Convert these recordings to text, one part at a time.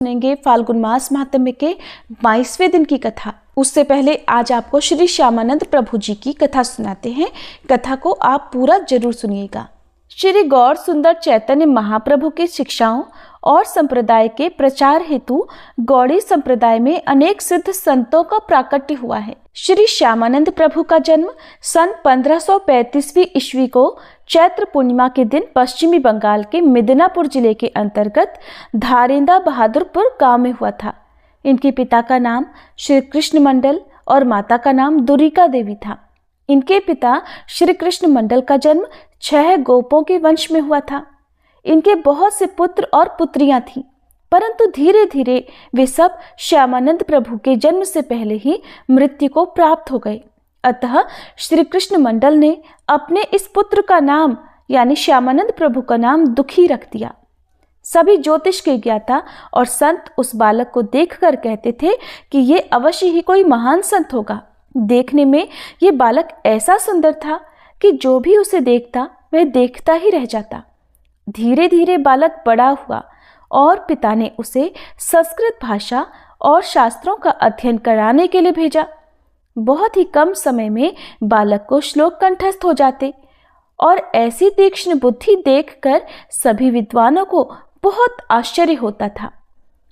सुनेंगे फाल्गुन मास महात्म्य के 22वें दिन की कथा। उससे पहले आज आपको श्री श्यामानंद प्रभु जी की कथा सुनाते हैं। कथा को आप पूरा जरूर सुनिएगा। श्री गौर सुंदर चैतन्य महाप्रभु की शिक्षाओं और संप्रदाय के प्रचार हेतु गौड़ी संप्रदाय में अनेक सिद्ध संतों का प्राकट्य हुआ है। श्री श्यामानंद प्रभु का जन्म सन 1535 ईस्वी को चैत्र पूर्णिमा के दिन पश्चिमी बंगाल के मिदनापुर जिले के अंतर्गत धारेंदा बहादुरपुर गांव में हुआ था। इनके पिता का नाम श्री कृष्ण मंडल और माता का नाम दुरिका देवी था। इनके पिता श्री कृष्ण मंडल का जन्म 6 गोपों के वंश में हुआ था। इनके बहुत से पुत्र और पुत्रियां थीं, परंतु धीरे धीरे वे सब श्यामानंद प्रभु के जन्म से पहले ही मृत्यु को प्राप्त हो गए। अतः श्री कृष्ण मंडल ने अपने इस पुत्र का नाम यानी श्यामानंद प्रभु का नाम दुखी रख दिया। सभी ज्योतिष के ज्ञाता और संत उस बालक को देखकर कहते थे कि ये अवश्य ही कोई महान संत होगा। देखने में ये बालक ऐसा सुंदर था कि जो भी उसे देखता वह देखता ही रह जाता। धीरे धीरे बालक बड़ा हुआ और पिता ने उसे संस्कृत भाषा और शास्त्रों का अध्ययन कराने के लिए भेजा। बहुत ही कम समय में बालक को श्लोक कंठस्थ हो जाते और ऐसी तीक्ष्ण बुद्धि देखकर सभी विद्वानों को बहुत आश्चर्य होता था।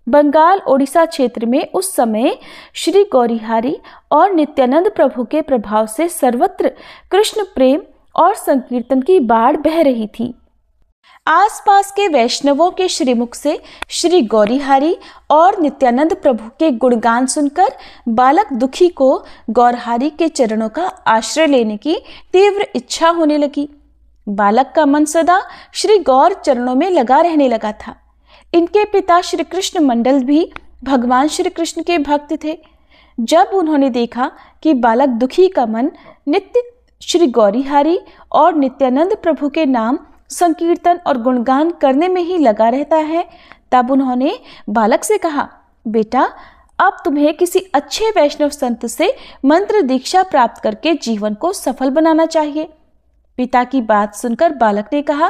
बंगाल ओडिशा क्षेत्र में उस समय श्री गौरीहारी और नित्यानंद प्रभु के प्रभाव से सर्वत्र कृष्ण प्रेम और संकीर्तन की बाढ़ बह रही थी। आसपास के वैष्णवों के श्रीमुख से श्री गौरीहारी और नित्यानंद प्रभु के गुणगान सुनकर बालक दुखी को गौरहारी के चरणों का आश्रय लेने की तीव्र इच्छा होने लगी। बालक का मन सदा श्री गौर चरणों में लगा रहने लगा था। इनके पिता श्री कृष्ण मंडल भी भगवान श्री कृष्ण के भक्त थे। जब उन्होंने देखा कि बालक दुखी का मन नित्य श्री गौरीहारी और नित्यानंद प्रभु के नाम संकीर्तन और गुणगान करने में ही लगा रहता है, तब उन्होंने बालक से कहा, बेटा अब तुम्हें किसी अच्छे वैष्णव संत से मंत्र दीक्षा प्राप्त करके जीवन को सफल बनाना चाहिए। पिता की बात सुनकर बालक ने कहा,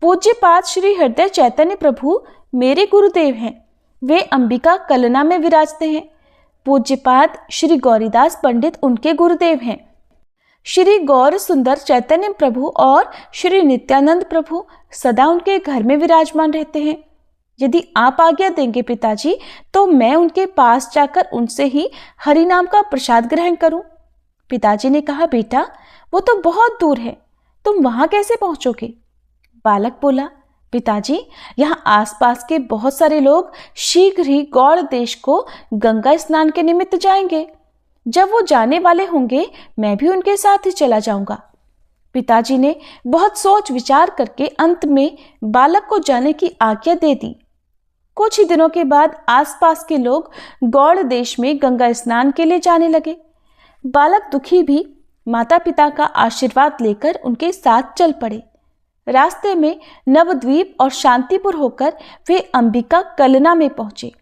पूज्यपाद श्री हृदय चैतन्य प्रभु मेरे गुरुदेव हैं। वे अंबिका कलना में विराजते हैं। पूज्यपाद श्री गौरीदास पंडित उनके गुरुदेव हैं। श्री गौर सुंदर चैतन्य प्रभु और श्री नित्यानंद प्रभु सदा उनके घर में विराजमान रहते हैं। यदि आप आज्ञा देंगे पिताजी तो मैं उनके पास जाकर उनसे ही हरि नाम का प्रसाद ग्रहण करूं। पिताजी ने कहा, बेटा वो तो बहुत दूर है, तुम वहां कैसे पहुंचोगे? बालक बोला, पिताजी यहाँ आसपास के बहुत सारे लोग शीघ्र ही गौड़ देश को गंगा स्नान के निमित्त जाएंगे। जब वो जाने वाले होंगे मैं भी उनके साथ ही चला जाऊंगा। पिताजी ने बहुत सोच विचार करके अंत में बालक को जाने की आज्ञा दे दी। कुछ ही दिनों के बाद आसपास के लोग गौड़ देश में गंगा स्नान के लिए जाने लगे। बालक दुखी भी माता पिता का आशीर्वाद लेकर उनके साथ चल पड़े। रास्ते में नवद्वीप और शांतिपुर होकर वे अंबिका कलना में पहुंचे।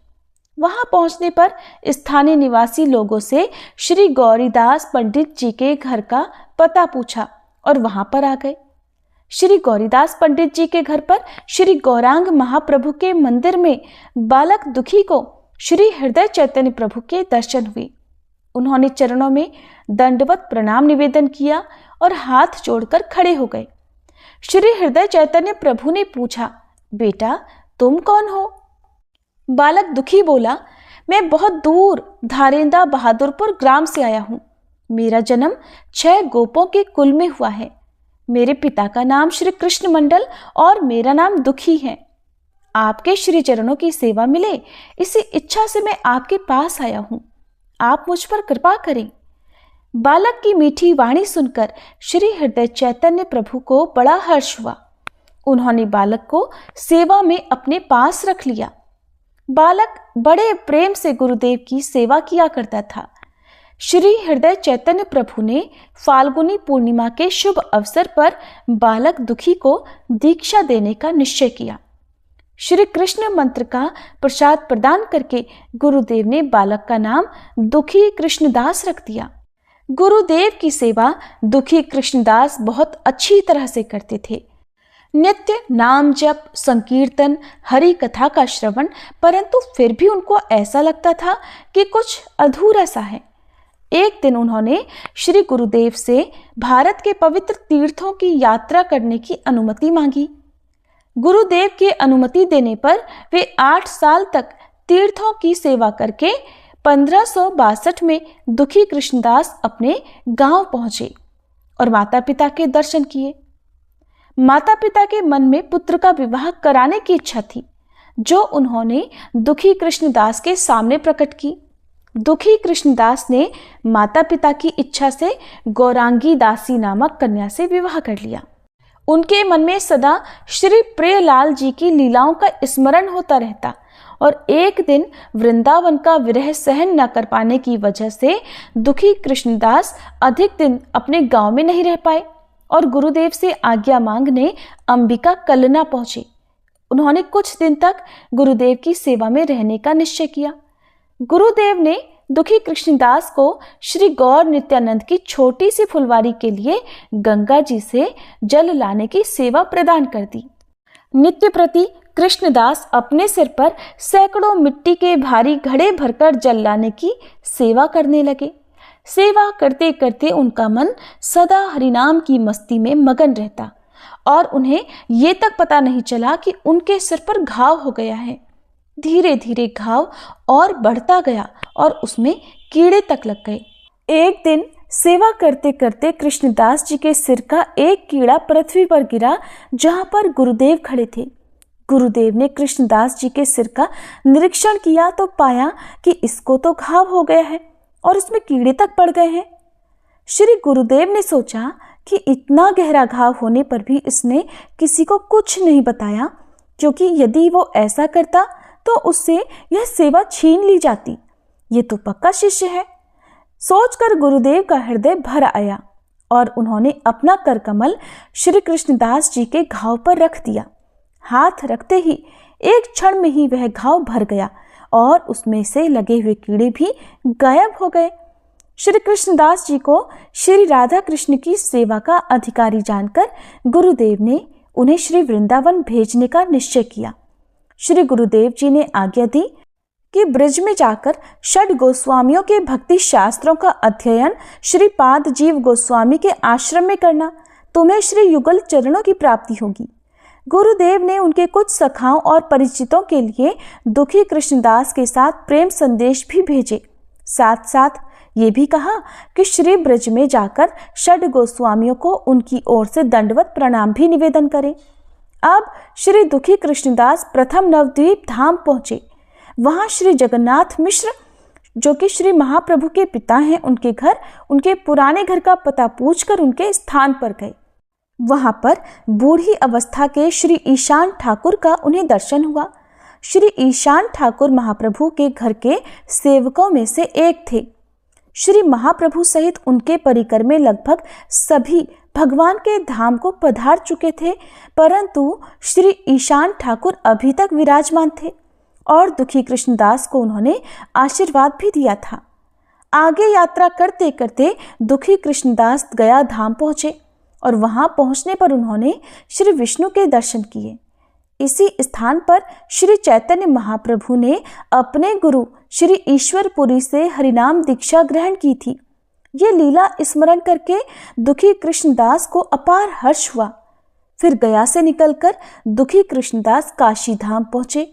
वहां पहुंचने पर स्थानीय निवासी लोगों से श्री गौरीदास पंडित जी के घर का पता पूछा और वहां पर आ गए। श्री गौरीदास पंडित जी के घर पर श्री गौरांग महाप्रभु के मंदिर में बालक दुखी को श्री हृदय चैतन्य प्रभु के दर्शन हुए। उन्होंने चरणों में दंडवत प्रणाम निवेदन किया और हाथ जोड़कर खड़े हो गए। श्री हृदय चैतन्य प्रभु ने पूछा, बेटा तुम कौन हो? बालक दुखी बोला, मैं बहुत दूर धारेंदा बहादुरपुर ग्राम से आया हूँ। मेरा जन्म 6 गोपों के कुल में हुआ है। मेरे पिता का नाम श्री कृष्ण मंडल और मेरा नाम दुखी है। आपके श्री चरणों की सेवा मिले इसी इच्छा से मैं आपके पास आया हूँ। आप मुझ पर कृपा करें। बालक की मीठी वाणी सुनकर श्री हृदय चैतन्य प्रभु को बड़ा हर्ष हुआ। उन्होंने बालक को सेवा में अपने पास रख लिया। बालक बड़े प्रेम से गुरुदेव की सेवा किया करता था। श्री हृदय चैतन्य प्रभु ने फाल्गुनी पूर्णिमा के शुभ अवसर पर बालक दुखी को दीक्षा देने का निश्चय किया। श्री कृष्ण मंत्र का प्रसाद प्रदान करके गुरुदेव ने बालक का नाम दुखी कृष्णदास रख दिया। गुरुदेव की सेवा दुखी कृष्णदास बहुत अच्छी तरह से करते थे। नित्य नाम जप, संकीर्तन, हरि कथा का श्रवण, परंतु फिर भी उनको ऐसा लगता था कि कुछ अधूरा सा है। एक दिन उन्होंने श्री गुरुदेव से भारत के पवित्र तीर्थों की यात्रा करने की अनुमति मांगी। गुरुदेव की अनुमति देने पर वे 8 साल तक तीर्थों की सेवा करके 1562 में दुखी कृष्णदास अपने गांव पहुंचे और माता पिता के दर्शन किए। माता पिता के मन में पुत्र का विवाह कराने की इच्छा थी, जो उन्होंने दुखी कृष्णदास के सामने प्रकट की। दुखी कृष्णदास ने माता पिता की इच्छा से गौरांगी दासी नामक कन्या से विवाह कर लिया। उनके मन में सदा श्री प्रियलाल जी की लीलाओं का स्मरण होता रहता और एक दिन वृंदावन का विरह सहन न कर पाने की वजह से दुखी कृष्णदास अधिक दिन अपने गांव में नहीं रह पाए और गुरुदेव से आज्ञा मांगने अंबिका कलना पहुंचे। उन्होंने कुछ दिन तक गुरुदेव की सेवा में रहने का निश्चय किया। गुरुदेव ने दुखी कृष्णदास को श्री गौर नित्यानंद की छोटी सी फुलवारी के लिए गंगा जी से जल लाने की सेवा प्रदान कर दी। नित्य प्रति कृष्णदास अपने सिर पर सैकड़ों मिट्टी के भारी घड़े भरकर जल लाने की सेवा करने लगे। सेवा करते करते उनका मन सदा हरिनाम की मस्ती में मगन रहता और उन्हें ये तक पता नहीं चला कि उनके सिर पर घाव हो गया है। धीरे धीरे घाव और बढ़ता गया और उसमें कीड़े तक लग गए। एक दिन सेवा करते करते कृष्णदास जी के सिर का एक कीड़ा पृथ्वी पर गिरा, जहां पर गुरुदेव खड़े थे। गुरुदेव ने कृष्णदास जी के सिर का निरीक्षण किया तो पाया कि इसको तो घाव हो गया है और इसमें कीड़े तक पड़ गए हैं। श्री गुरुदेव ने सोचा कि इतना गहरा घाव होने पर भी इसने किसी को कुछ नहीं बताया, क्योंकि यदि वो ऐसा करता तो उससे यह सेवा छीन ली जाती। ये तो पक्का शिष्य है। सोचकर गुरुदेव का हृदय भर आया और उन्होंने अपना करकमल श्री कृष्णदास जी के घाव पर रख दिया। हाथ रखते ही एक क्षण में ही वह घाव भर गया और उसमें से लगे हुए कीड़े भी गायब हो गए। श्री कृष्णदास जी को श्री राधा कृष्ण की सेवा का अधिकारी जानकर गुरुदेव ने उन्हें श्री वृंदावन भेजने का निश्चय किया। श्री गुरुदेव जी ने आज्ञा दी कि ब्रज में जाकर षड गोस्वामियों के भक्ति शास्त्रों का अध्ययन श्री पाद जीव गोस्वामी के आश्रम में करना, तुम्हें श्री युगल चरणों की प्राप्ति होगी। गुरुदेव ने उनके कुछ सखाओं और परिचितों के लिए दुखी कृष्णदास के साथ प्रेम संदेश भी भेजे। साथ साथ ये भी कहा कि श्री ब्रज में जाकर षड गोस्वामियों को उनकी ओर से दंडवत प्रणाम भी निवेदन करें। अब श्री दुखी कृष्णदास प्रथम नवद्वीप धाम पहुंचे। वहां श्री जगन्नाथ मिश्र, जो कि श्री महाप्रभु के पिता हैं, उनके घर, उनके पुराने घर का पता पूछकर उनके स्थान पर गए। वहां पर बूढ़ी अवस्था के श्री ईशान ठाकुर का उन्हें दर्शन हुआ। श्री ईशान ठाकुर महाप्रभु के घर के सेवकों में से एक थे। श्री महाप्रभु सहित उनके परिकर में लगभग सभी भगवान के धाम को पधार चुके थे, परंतु श्री ईशान ठाकुर अभी तक विराजमान थे और दुखी कृष्णदास को उन्होंने आशीर्वाद भी दिया था। आगे यात्रा करते करते दुखी कृष्णदास गया धाम पहुंचे और वहां पहुंचने पर उन्होंने श्री विष्णु के दर्शन किए। इसी स्थान पर श्री चैतन्य महाप्रभु ने अपने गुरु श्री ईश्वरपुरी से हरिनाम दीक्षा ग्रहण की थी। ये लीला स्मरण करके दुखी कृष्णदास को अपार हर्ष हुआ। फिर गया से निकलकर दुखी कृष्णदास काशी धाम पहुंचे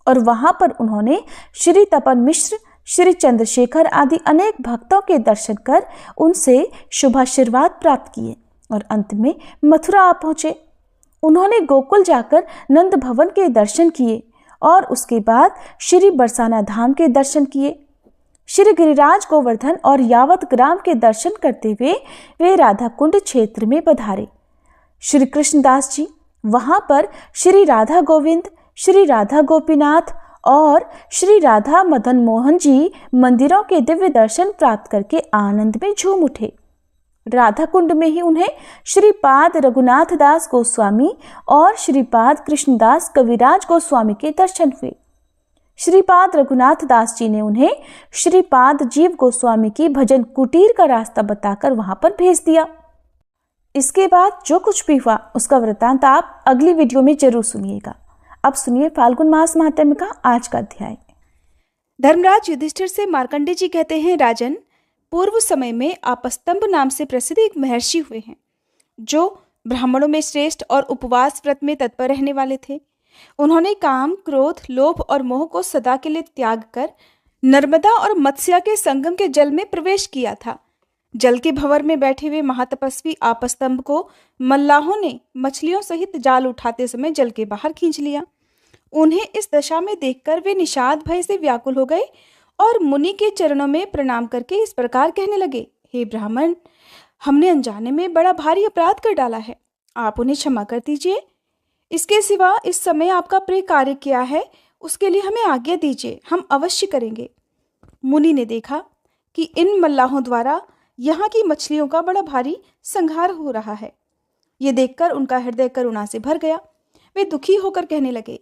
और वहां पर उन्होंने श्री तपन मिश्र, श्री चंद्रशेखर आदि अनेक भक्तों के दर्शन कर उनसे शुभाशीर्वाद प्राप्त किए और अंत में मथुरा आ पहुंचे। उन्होंने गोकुल जाकर नंद भवन के दर्शन किए और उसके बाद श्री बरसाना धाम के दर्शन किए। श्री गिरिराज गोवर्धन और यावत ग्राम के दर्शन करते हुए वे राधा कुंड क्षेत्र में पधारे। श्री कृष्णदास जी वहां पर श्री राधा गोविंद, श्री राधा गोपीनाथ और श्री राधा मदन मोहन जी मंदिरों के दिव्य दर्शन प्राप्त करके आनंद में झूम उठे। राधा कुंड में ही उन्हें श्रीपाद रघुनाथ दास गोस्वामी और श्रीपाद कृष्णदास कविराज गोस्वामी के दर्शन हुए। श्रीपाद रघुनाथ दास जी ने उन्हें श्रीपाद जीव गोस्वामी की भजन कुटीर का रास्ता बताकर वहां पर भेज दिया। इसके बाद जो कुछ भी हुआ उसका वृत्तांत आप अगली वीडियो में जरूर सुनिएगा। अब सुनिए फाल्गुन मास महात्म्य का आज का अध्याय। धर्मराज युधिष्ठिर से मार्कंडेय जी कहते हैं, राजन, पूर्व समय में आपस्तंभ नाम से प्रसिद्ध एक महर्षि हुए हैं जो ब्राह्मणों में श्रेष्ठ और उपवास व्रत में तत्पर रहने वाले थे। उन्होंने काम, क्रोध, लोभ और मोह को सदा के लिए त्याग कर नर्मदा और मत्स्या के संगम के जल में प्रवेश किया था। जल के भंवर में बैठे हुए महातपस्वी आपस्तंभ को मल्लाहों ने मछलियों सहित जाल उठाते समय जल के बाहर खींच लिया। उन्हें इस दशा में देखकर वे निषाद भय से व्याकुल हो गए और मुनि के चरणों में प्रणाम करके इस प्रकार कहने लगे, हे ब्राह्मण, हमने अनजाने में बड़ा भारी अपराध कर डाला है, आप उन्हें क्षमा कर दीजिए। इसके सिवा इस समय आपका प्रिय कार्य क्या है उसके लिए हमें आज्ञा दीजिए, हम अवश्य करेंगे। मुनि ने देखा कि इन मल्लाहों द्वारा यहाँ की मछलियों का बड़ा भारी संहार हो रहा है। ये देखकर उनका हृदय करुणा से भर गया। वे दुखी होकर कहने लगे,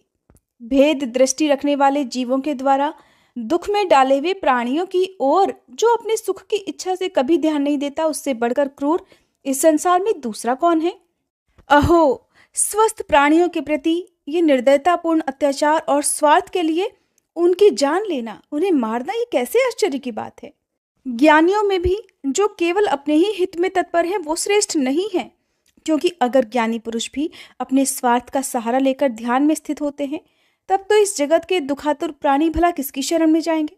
भेद दृष्टि रखने वाले जीवों के द्वारा दुख में डाले हुए प्राणियों की ओर जो अपने सुख की इच्छा से कभी ध्यान नहीं देता, उससे बढ़कर क्रूर इस संसार में दूसरा कौन है? अहो, स्वस्थ प्राणियों के प्रति ये निर्दयतापूर्ण अत्याचार और स्वार्थ के लिए उनकी जान लेना, उन्हें मारना, ये कैसे आश्चर्य की बात है। ज्ञानियों में भी जो केवल अपने ही हित में तत्पर हैं वो श्रेष्ठ नहीं है, क्योंकि अगर ज्ञानी पुरुष भी अपने स्वार्थ का सहारा लेकर ध्यान में स्थित होते हैं तब तो इस जगत के दुखातुर प्राणी भला किसकी शरण में जाएंगे।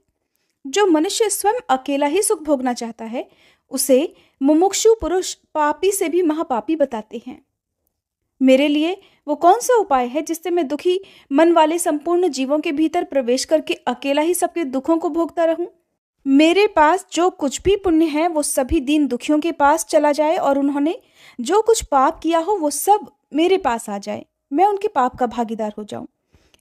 जो मनुष्य स्वयं अकेला ही सुख भोगना चाहता है उसे मुमुक्षु पुरुष पापी से भी महापापी बताते हैं। मेरे लिए वो कौन सा उपाय है जिससे मैं दुखी मन वाले संपूर्ण जीवों के भीतर प्रवेश करके अकेला ही सबके दुखों को भोगता रहूं? मेरे पास जो कुछ भी पुण्य है वो सभी दीन दुखियों के पास चला जाए और उन्होंने जो कुछ पाप किया हो वो सब मेरे पास आ जाए, मैं उनके पाप का भागीदार हो जाऊं।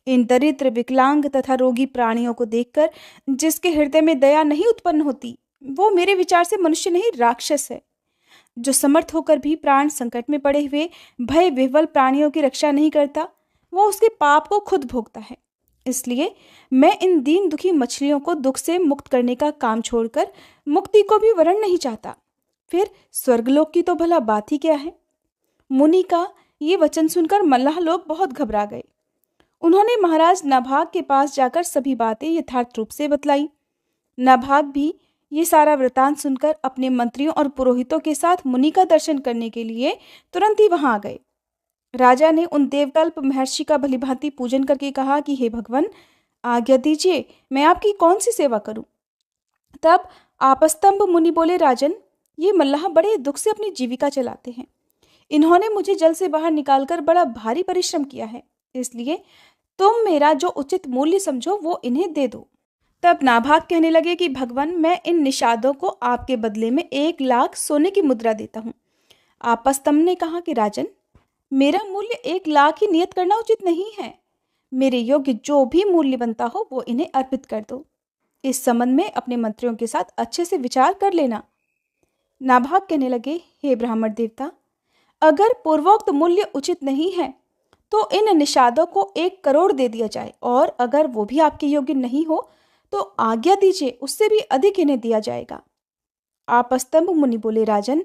इन दरिद्र, विकलांग तथा रोगी प्राणियों को देखकर जिसके हृदय में दया नहीं उत्पन्न होती वो मेरे विचार से मनुष्य नहीं, राक्षस है। जो समर्थ होकर भी प्राण संकट में पड़े हुए भय विह्वल प्राणियों की रक्षा नहीं करता वो उसके पाप को खुद भोगता है। इसलिए मैं इन दीन दुखी मछलियों को दुख से मुक्त करने का काम छोड़कर मुक्ति को भी वरण नहीं चाहता। फिर स्वर्गलोक की तो भला बात ही क्या है। मुनि का ये वचन सुनकर मल्लाह लोग बहुत घबरा गए। उन्होंने महाराज नाभाग के पास जाकर सभी बातें यथार्थ रूप से बतलाई। नाभाग भी ये सारा वृतांत सुनकर अपने मंत्रियों और पुरोहितों के साथ मुनि का दर्शन करने के लिए तुरंत ही वहां आ गए। राजा ने उन देवकल्प महर्षि का भलीभांति पूजन करके कहा कि हे भगवान, आज्ञा दीजिए, मैं आपकी कौन सी सेवा करूं। तब आपस्तंभ मुनि बोले, राजन, ये मल्लाह बड़े दुख से अपनी जीविका चलाते हैं। इन्होंने मुझे जल से बाहर निकालकर बड़ा भारी परिश्रम किया है, इसलिए तुम मेरा जो उचित मूल्य समझो वो इन्हें दे दो। तब नाभाग कहने लगे कि भगवान, मैं इन निषादों को आपके बदले में 1 लाख सोने की मुद्रा देता हूँ। आपस्तंभ ने कहा कि राजन, मेरा मूल्य 1 लाख ही नियत करना उचित नहीं है। मेरे योग्य जो भी मूल्य बनता हो वो इन्हें अर्पित कर दो। इस संबंध में अपने मंत्रियों के साथ अच्छे से विचार कर लेना। नाभाग कहने लगे, हे ब्राह्मण देवता, अगर पूर्वोक्त मूल्य उचित नहीं है तो इन निषादों को 1 करोड़ दे दिया जाए, और अगर वो भी आपके योग्य नहीं हो तो आज्ञा दीजिए, उससे भी अधिक इन्हें दिया जाएगा। आपस्तंभ मुनि बोले, राजन,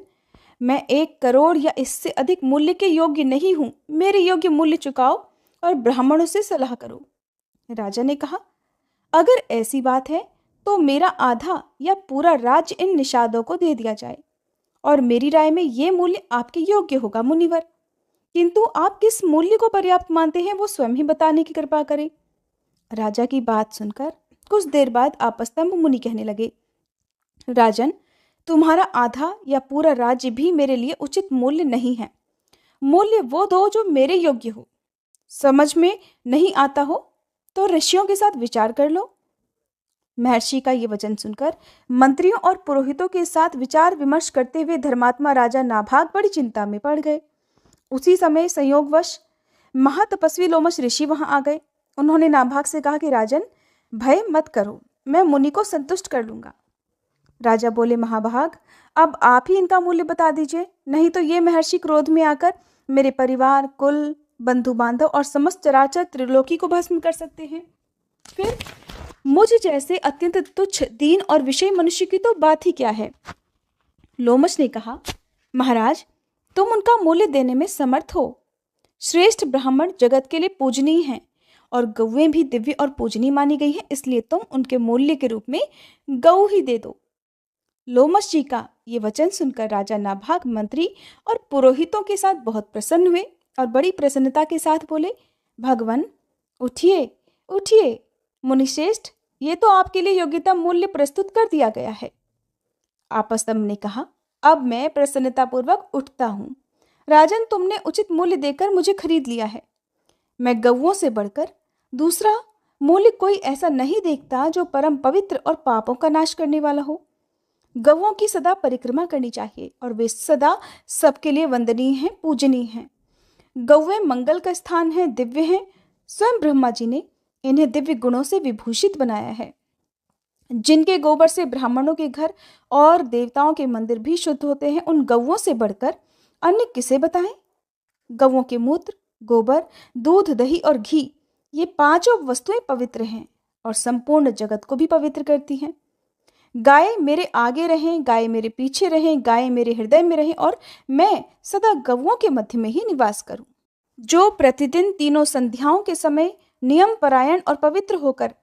मैं 1 करोड़ या इससे अधिक मूल्य के योग्य नहीं हूं। मेरे योग्य मूल्य चुकाओ और ब्राह्मणों से सलाह करो। राजा ने कहा, अगर ऐसी बात है तो मेरा आधा या पूरा राज्य इन निषादों को दे दिया जाए, और मेरी राय में ये मूल्य आपके योग्य होगा मुनिवर। किंतु आप किस मूल्य को पर्याप्त मानते हैं वो स्वयं ही बताने की कृपा करें। राजा की बात सुनकर कुछ देर बाद आपस्तंभ मुनि कहने लगे, राजन, तुम्हारा आधा या पूरा राज्य भी मेरे लिए उचित मूल्य नहीं है। मूल्य वो दो जो मेरे योग्य हो। समझ में नहीं आता हो तो ऋषियों के साथ विचार कर लो। महर्षि का ये वचन सुनकर मंत्रियों और पुरोहितों के साथ विचार विमर्श करते हुए धर्मात्मा राजा नाभाग बड़ी चिंता में पड़ गए। उसी समय संयोगवश महातपस्वी लोमश ऋषि वहां आ गए। उन्होंने नाभाग से कहा कि राजन, भय मत करो, मैं मुनि को संतुष्ट कर लूंगा। राजा बोले, महाभाग, अब आप ही इनका मूल्य बता दीजिए, नहीं तो ये महर्षि क्रोध में आकर मेरे परिवार, कुल, बंधु बांधव और समस्त चराचर त्रिलोकी को भस्म कर सकते हैं। फिर मुझ जैसे अत्यंत तुच्छ, दीन और विषयी मनुष्य की तो बात ही क्या है। लोमश ने कहा, महाराज, तुम उनका मूल्य देने में समर्थ हो। श्रेष्ठ ब्राह्मण जगत के लिए पूजनीय हैं और गौएं भी दिव्य और पूजनीय मानी गई है, इसलिए तुम उनके मूल्य के रूप में गौ ही दे दो। लोमश जी का ये वचन सुनकर राजा नाभाग मंत्री और पुरोहितों के साथ बहुत प्रसन्न हुए और बड़ी प्रसन्नता के साथ बोले, भगवान उठिए उठिए मुनिश्रेष्ठ, ये तो आपके लिए योग्यता मूल्य प्रस्तुत कर दिया गया है। आपस्तम्भ ने कहा, अब मैं प्रसन्नतापूर्वक उठता हूँ। राजन, तुमने उचित मूल्य देकर मुझे खरीद लिया है। मैं गौओं से बढ़कर दूसरा मूल्य कोई ऐसा नहीं देखता जो परम पवित्र और पापों का नाश करने वाला हो। गौओं की सदा परिक्रमा करनी चाहिए और वे सदा सबके लिए वंदनीय हैं, पूजनीय हैं। गौएं मंगल का स्थान है, दिव्य हैं। स्वयं ब्रह्मा जी ने इन्हें दिव्य गुणों से विभूषित बनाया है। जिनके गोबर से ब्राह्मणों के घर और देवताओं के मंदिर भी शुद्ध होते हैं, उन गौओं से बढ़कर अन्य किसे बताएं। गौओं के मूत्र, गोबर, दूध, दही और घी, ये पांचों वस्तुएं पवित्र हैं और संपूर्ण जगत को भी पवित्र करती हैं। गाय मेरे आगे रहें, गाय मेरे पीछे रहें, गाय मेरे हृदय में रहें और मैं सदा गौओं के मध्य में ही निवास करूं। जो प्रतिदिन तीनों संध्याओं के समय नियम परायण और पवित्र होकर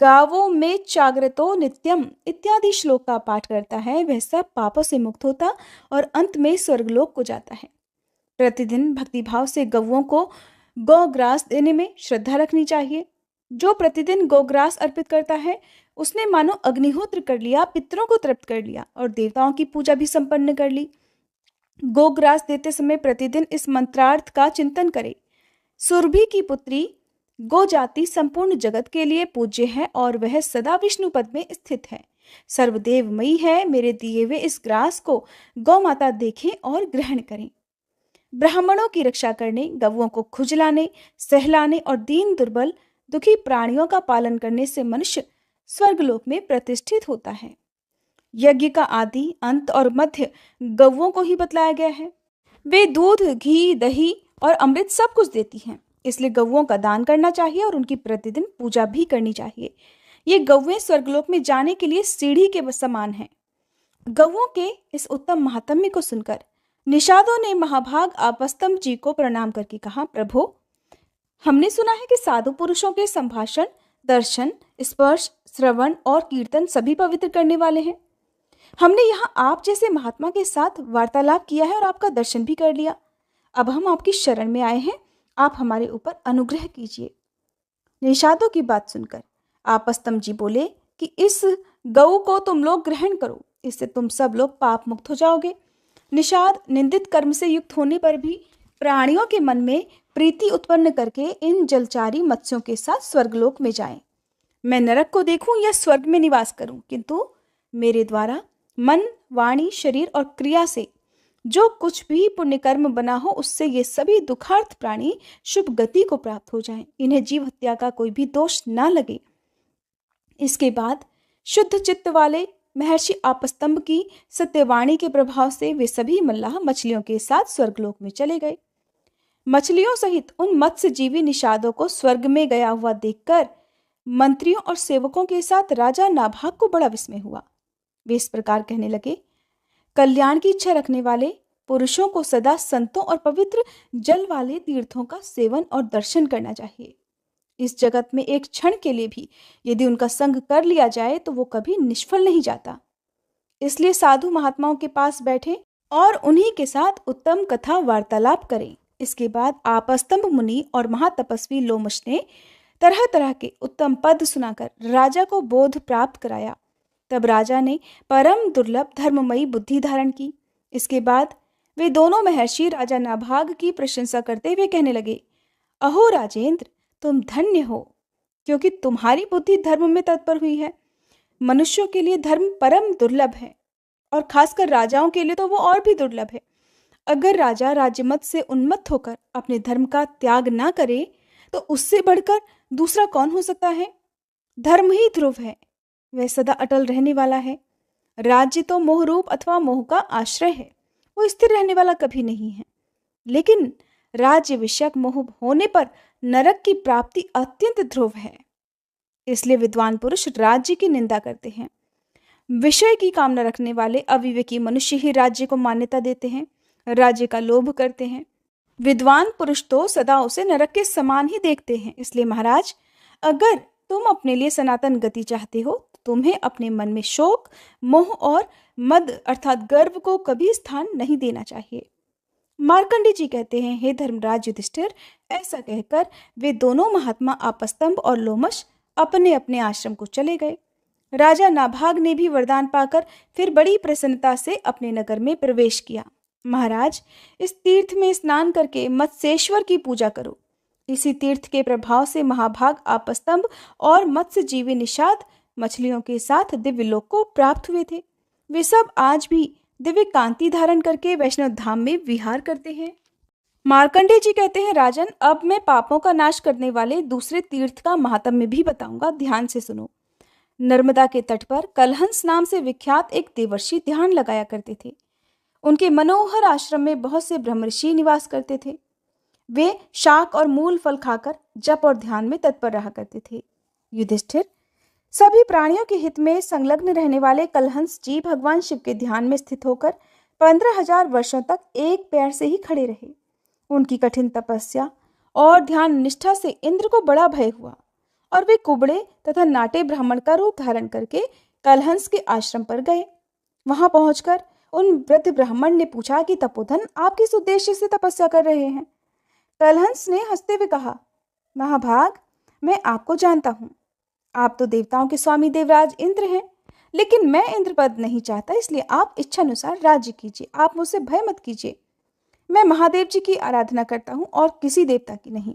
गावों में जागृतो नित्यम इत्यादि श्लोक का पाठ करता है, वह सब पापों से मुक्त होता और अंत में स्वर्गलोक को जाता है। प्रतिदिन भक्तिभाव से गौओं को गौग्रास देने में श्रद्धा रखनी चाहिए। जो प्रतिदिन गौग्रास अर्पित करता है उसने मानो अग्निहोत्र कर लिया, पितरों को तृप्त कर लिया और देवताओं की पूजा भी संपन्न कर ली। गोग्रास देते समय प्रतिदिन इस मंत्रार्थ का चिंतन करें, सुरभि की पुत्री गो जाति संपूर्ण जगत के लिए पूज्य है और वह सदा विष्णु पद में स्थित है, सर्वदेवमयी है। मेरे दिए हुए इस ग्रास को गौ माता देखें और ग्रहण करें। ब्राह्मणों की रक्षा करने, गौओं को खुजलाने, सहलाने और दीन दुर्बल दुखी प्राणियों का पालन करने से मनुष्य स्वर्गलोक में प्रतिष्ठित होता है। यज्ञ का आदि, अंत और मध्य गौओं को ही बतलाया गया है। वे दूध, घी, दही और अमृत सब कुछ देती हैं, इसलिए गौओं का दान करना चाहिए और उनकी प्रतिदिन पूजा भी करनी चाहिए। ये गौएं स्वर्गलोक में जाने के लिए सीढ़ी के समान हैं। गौओं के इस उत्तम महात्म्य को सुनकर निषादों ने महाभाग आपस्तम्भ जी को प्रणाम करके कहा, प्रभु, हमने सुना है कि साधु पुरुषों के संभाषण, दर्शन, स्पर्श, श्रवण और कीर्तन सभी पवित्र करने वाले हैं। हमने यहाँ आप जैसे महात्मा के साथ वार्तालाप किया है और आपका दर्शन भी कर लिया। अब हम आपकी शरण में आए हैं, आप हमारे ऊपर अनुग्रह कीजिए। निषादों की बात सुनकर आपस्तम्भ जी बोले कि इस गऊ को तुम लोग ग्रहण करो, इससे तुम सब लोग पाप मुक्त हो जाओगे। निषाद निंदित कर्म से युक्त होने पर भी प्राणियों के मन में प्रीति उत्पन्न करके इन जलचारी मत्स्यों के साथ स्वर्गलोक में जाएं। मैं नरक को देखूं या स्वर्ग में निवास करूं, किंतु मेरे द्वारा मन, वाणी, शरीर और क्रिया से जो कुछ भी पुण्य कर्म बना हो, उससे ये सभी दुखार्थ प्राणी शुभ गति को प्राप्त हो जाएं। इन्हें जीव हत्या का कोई भी दोष ना लगे। इसके बाद शुद्ध चित्त वाले महर्षि आपस्तम्भ की सत्यवाणी के प्रभाव से वे सभी मल्लाह मछलियों के साथ स्वर्गलोक में चले गए। मछलियों सहित उन मत्स्य जीवी निषादों को स्वर्ग में गया हुआ देखकर मंत्रियों और सेवकों के साथ राजा नाभाग को बड़ा विस्मय हुआ। वे इस प्रकार कहने लगे, कल्याण की इच्छा रखने वाले पुरुषों को सदा संतों और पवित्र जल वाले तीर्थों का सेवन और दर्शन करना चाहिए। इस जगत में एक क्षण के लिए भी यदि उनका संग कर लिया जाए तो वो कभी निष्फल नहीं जाता। इसलिए साधु महात्माओं के पास बैठे और उन्हीं के साथ उत्तम कथा वार्तालाप करें। इसके बाद आपस्तम्भ मुनि और महातपस्वी लोमश ने तरह तरह के उत्तम पद सुनाकर राजा को बोध प्राप्त कराया। तब राजा ने परम दुर्लभ धर्ममयी बुद्धि धारण की। इसके बाद वे दोनों महर्षि राजा नाभाग की प्रशंसा करते हुए कहने लगे, अहो राजेंद्र, तुम धन्य हो, क्योंकि तुम्हारी बुद्धि धर्म में तत्पर हुई है। मनुष्यों के लिए धर्म परम दुर्लभ है और खासकर राजाओं के लिए तो वो और भी दुर्लभ है। अगर राजा राज्यमत से उन्मत्त होकर अपने धर्म का त्याग ना करे तो उससे बढ़कर दूसरा कौन हो सकता है। धर्म ही ध्रुव है, वह सदा अटल रहने वाला है। राज्य तो मोह रूप अथवा मोह का आश्रय है, वो स्थिर रहने वाला कभी नहीं है। लेकिन राज्य विषयक मोह होने पर नरक की प्राप्ति अत्यंत ध्रुव है। इसलिए विद्वान पुरुष राज्य की निंदा करते हैं। विषय की कामना रखने वाले अविवेकी मनुष्य ही राज्य को मान्यता देते हैं। राज्य का लोभ करते हैं। विद्वान पुरुष तो सदा उसे नरक के समान ही देखते हैं। इसलिए महाराज, अगर तुम अपने लिए सनातन गति चाहते हो तो तुम्हें अपने मन में शोक, मोह और मद अर्थात गर्व को कभी स्थान नहीं देना चाहिए। मार्कंडे जी कहते हैं, हे धर्मराज युधिष्ठिर, ऐसा कहकर वे दोनों महात्मा आपस्तंभ और लोमश अपने अपने आश्रम को चले गए। राजा नाभाग ने भी वरदान पाकर फिर बड़ी प्रसन्नता से अपने नगर में प्रवेश किया। महाराज, इस तीर्थ में स्नान करके मत्स्येश्वर की पूजा करो। इसी तीर्थ के प्रभाव से महाभाग आपस्तंभ और मत्स्य जीवी निषाद मछलियों के साथ दिव्य लोक को प्राप्त हुए थे। वे सब आज भी दिव्य कांति धारण करके वैष्णव धाम में विहार करते हैं। मार्कंडे जी कहते हैं, राजन, अब मैं पापों का नाश करने वाले दूसरे तीर्थ का महात्म्य भी बताऊंगा, ध्यान से सुनो। नर्मदा के तट पर कलहंस नाम से विख्यात एक देवर्षि ध्यान लगाया करते थे। उनके मनोहर आश्रम में बहुत से ब्रह्मर्षि निवास करते थे। वे शाक और मूल फल खाकर जप और ध्यान में तत्पर रहा करते थे। युधिष्ठिर, सभी प्राणियों के हित में संलग्न रहने वाले कलहंस जी भगवान शिव के ध्यान में स्थित होकर 15,000 वर्षों तक एक पैर से ही खड़े रहे। उनकी कठिन तपस्या और ध्यान निष्ठा से इंद्र को बड़ा भय हुआ और वे कुबड़े तथा नाटे ब्राह्मण का रूप धारण करके कलहंस के आश्रम पर गए। वहां पहुंचकर उन वृद्ध ब्राह्मण ने पूछा कि तपोधन, आप किस उद्देश्य से तपस्या कर रहे हैं? कलहंस ने हंसते हुए कहा, महाभाग, मैं आपको जानता हूँ। आप तो देवताओं के स्वामी देवराज इंद्र हैं, लेकिन मैं इंद्र पद नहीं चाहता, इसलिए आप इच्छानुसार राज्य कीजिए, आप मुझसे भय मत कीजिए। मैं महादेव जी की आराधना करता हूँ और किसी देवता की नहीं।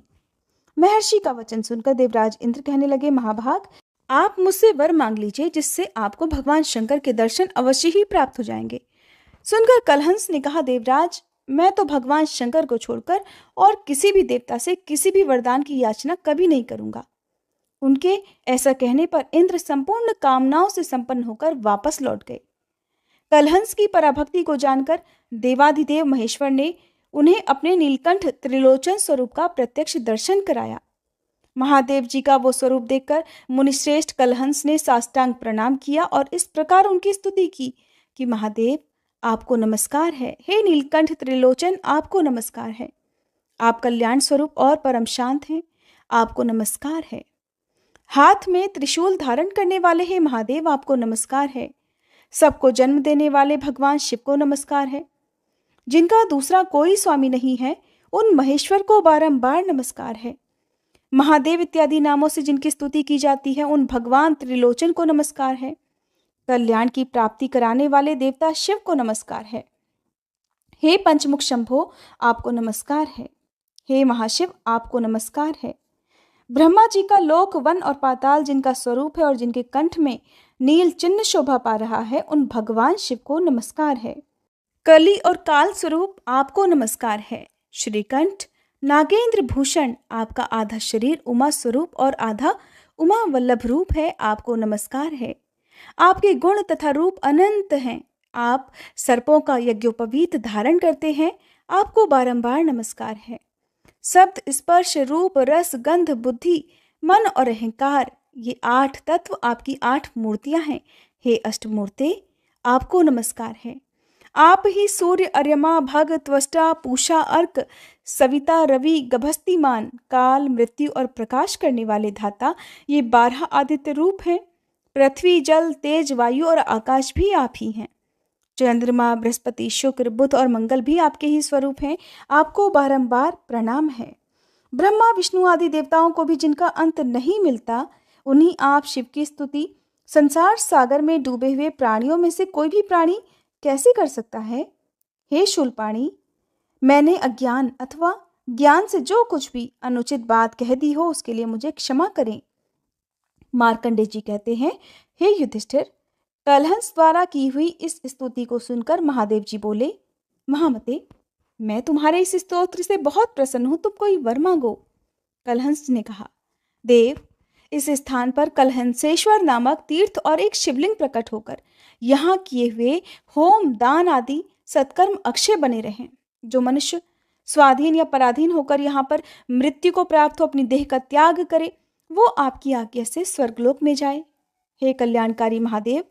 महर्षि का वचन सुनकर देवराज इंद्र कहने लगे, महाभाग, आप मुझसे वर मांग लीजिए, जिससे आपको भगवान शंकर के दर्शन अवश्य ही प्राप्त हो जाएंगे। सुनकर कलहंस ने कहा, देवराज, मैं तो भगवान शंकर को छोड़कर और किसी भी देवता से किसी भी वरदान की याचना कभी नहीं करूंगा। उनके ऐसा कहने पर इंद्र संपूर्ण कामनाओं से संपन्न होकर वापस लौट गए। कलहंस की पराभक्ति को जानकर देवाधिदेव महेश्वर ने उन्हें अपने नीलकंठ त्रिलोचन स्वरूप का प्रत्यक्ष दर्शन कराया। महादेव जी का वो स्वरूप देखकर मुनिश्रेष्ठ कलहंस ने साष्टांग प्रणाम किया और इस प्रकार उनकी स्तुति की कि महादेव, आपको नमस्कार है। हे नीलकंठ त्रिलोचन, आपको नमस्कार है। आप कल्याण स्वरूप और परम शांत हैं, आपको नमस्कार है। हाथ में त्रिशूल धारण करने वाले हे महादेव, आपको नमस्कार है। सबको जन्म देने वाले भगवान शिव को नमस्कार है। जिनका दूसरा कोई स्वामी नहीं है, उन महेश्वर को बारंबार नमस्कार है। महादेव इत्यादि नामों से जिनकी स्तुति की जाती है, उन भगवान त्रिलोचन को नमस्कार है। कल्याण की प्राप्ति कराने वाले देवता शिव को नमस्कार है। हे पंचमुख शंभो, आपको नमस्कार है। हे महाशिव, आपको नमस्कार है। ब्रह्मा जी का लोक, वन और पाताल जिनका स्वरूप है और जिनके कंठ में नील चिन्ह शोभा पा रहा है, उन भगवान शिव को नमस्कार है। कली और काल स्वरूप आपको नमस्कार है। श्रीकंठ, नागेंद्र भूषण, आपका आधा शरीर उमा स्वरूप और आधा उमा वल्लभ रूप है, आपको नमस्कार है। आपके गुण तथा रूप अनंत हैं। आप सर्पों का यज्ञोपवीत धारण करते हैं, आपको बारंबार नमस्कार है। शब्द, स्पर्श, रूप, रस, गंध, बुद्धि, मन और अहंकार, ये 8 तत्व आपकी 8 मूर्तियां हैं। हे अष्टमूर्ते, आपको नमस्कार है। आप ही सूर्य, अर्यमा, भग, त्वष्टा, पूषा, अर्क, सविता, रवि, गभस्तिमान, काल, मृत्यु और प्रकाश करने वाले धाता, ये 12 आदित्य रूप हैं। पृथ्वी, जल, तेज, वायु और आकाश भी आप ही हैं। चंद्रमा, बृहस्पति, शुक्र, बुध और मंगल भी आपके ही स्वरूप हैं, आपको बारंबार प्रणाम है। ब्रह्मा, विष्णु आदि देवताओं को भी जिनका अंत नहीं मिलता, उन्हीं आप शिव की स्तुति संसार सागर में डूबे हुए प्राणियों में से कोई भी प्राणी कैसे कर सकता है? हे शूलपाणी, मैंने अज्ञान अथवा ज्ञान से जो कुछ भी अनुचित बात कह दी हो, उसके लिए मुझे क्षमा करें। मार्कंडे जी कहते हैं, हे युधिष्ठिर, कलहंस द्वारा की हुई इस स्तुति को सुनकर महादेव जी बोले, महामते, मैं तुम्हारे इस स्तोत्र से बहुत प्रसन्न हूं, तुम कोई वर मांगो। कलहंस ने कहा, देव, इस स्थान पर कलहंसेश्वर नामक तीर्थ और एक शिवलिंग प्रकट होकर यहाँ किए हुए होम, दान आदि सत्कर्म अक्षय बने रहें। जो मनुष्य स्वाधीन या पराधीन होकर यहाँ पर मृत्यु को प्राप्त हो अपनी देह का त्याग करे, वो आपकी आज्ञा से स्वर्गलोक में जाए। हे कल्याणकारी महादेव,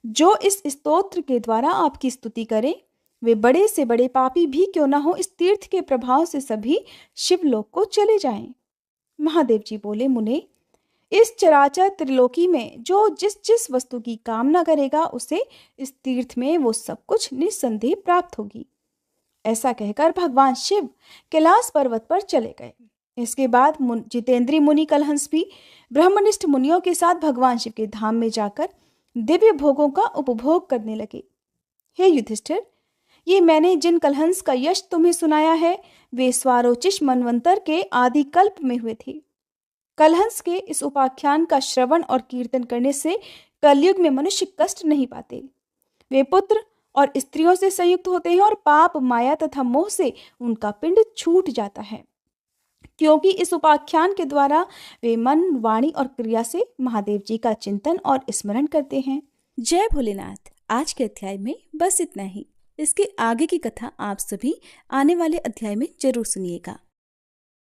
जो इस स्तोत्र के द्वारा आपकी स्तुति करे, वे बड़े से बड़े पापी भी क्यों ना हो, इस तीर्थ के प्रभाव से सभी शिवलोक को चले जाएं। महादेव जी बोले, मुने, इस चराचर त्रिलोकी में जो जिस जिस वस्तु की कामना करेगा उसे इस तीर्थ में वो सब कुछ निस्संदेह प्राप्त होगी। ऐसा कहकर भगवान शिव कैलाश पर्वत पर चले गए। इसके बाद जितेंद्रीय मुनि कलहंस भी ब्रह्मनिष्ठ मुनियों के साथ भगवान शिव के धाम में जाकर दिव्य भोगों का उपभोग करने लगे। हे युधिष्ठिर, ये मैंने जिन कलहंस का यश तुम्हें सुनाया है वे स्वारोचिष मनवंतर के आदि कल्प में हुए थे। कलहंस के इस उपाख्यान का श्रवण और कीर्तन करने से कलयुग में मनुष्य कष्ट नहीं पाते। वे पुत्र और स्त्रियों से संयुक्त होते हैं और पाप, माया तथा मोह से उनका पिंड छूट जाता है, क्योंकि इस उपाख्यान के द्वारा वे मन, वाणी और क्रिया से महादेव जी का चिंतन और स्मरण करते हैं। जय भोलेनाथ। आज के अध्याय में बस इतना ही। इसके आगे की कथा आप सभी आने वाले अध्याय में जरूर सुनिएगा।